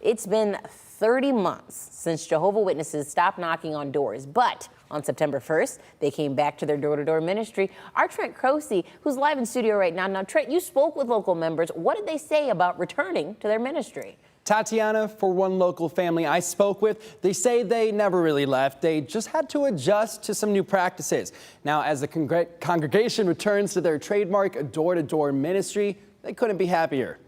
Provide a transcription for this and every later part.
It's been 30 months since Jehovah's Witnesses stopped knocking on doors, but on September 1st, they came back to their door-to-door ministry. Our Trent Crosey, who's live in studio right now. Now, Trent, you spoke with local members. What did they say about returning to their ministry? Tatiana, for one local family I spoke with, they say they never really left. They just had to adjust to some new practices. Now, as the congregation returns to their trademark door-to-door ministry, they couldn't be happier.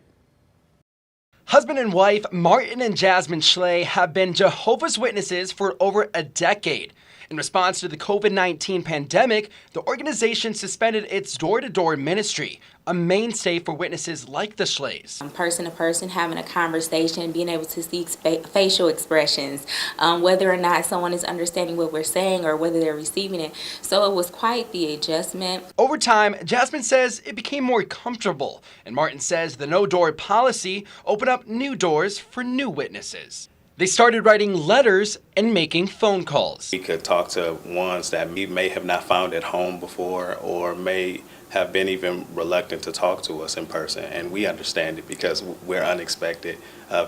Husband and wife Martin and Jasmine Schley have been Jehovah's Witnesses for over a decade. In response to the COVID-19 pandemic, the organization suspended its door-to-door ministry, a mainstay for witnesses like the Schleys. Person to person, having a conversation, being able to see facial expressions, whether or not someone is understanding what we're saying or whether they're receiving it. So it was quite the adjustment. Over time, Jasmine says it became more comfortable, and Martin says the no-door policy opened up new doors for new witnesses. They started writing letters and making phone calls. We could talk to ones that we may have not found at home before or may have been even reluctant to talk to us in person, and we understand it because we're unexpected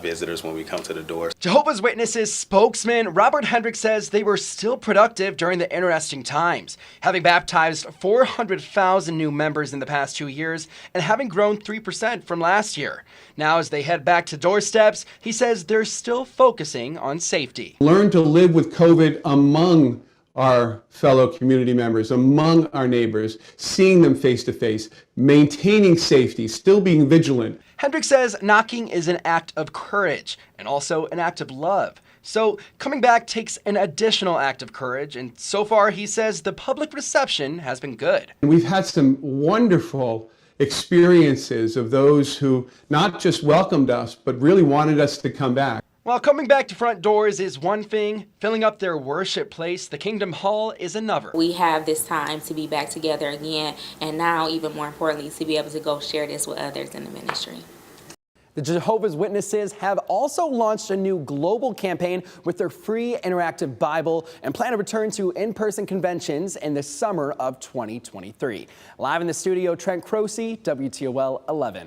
visitors when we come to the door. Jehovah's Witnesses spokesman Robert Hendrick says they were still productive during the interesting times, having baptized 400,000 new members in the past 2 years and having grown 3% from last year. Now, as they head back to doorsteps, he says they're still focusing on safety. Learn to live with COVID among our fellow community members, among our neighbors, seeing them face to face, maintaining safety, still being vigilant. Hendrick says knocking is an act of courage and also an act of love. So coming back takes an additional act of courage, and so far he says the public reception has been good. We've had some wonderful experiences of those who not just welcomed us, but really wanted us to come back. While coming back to front doors is one thing, filling up their worship place, the Kingdom Hall, is another. We have this time to be back together again, and now even more importantly, to be able to go share this with others in the ministry. The Jehovah's Witnesses have also launched a new global campaign with their free interactive Bible and plan to return to in-person conventions in the summer of 2023. Live in the studio, Trent Crosey, WTOL 11.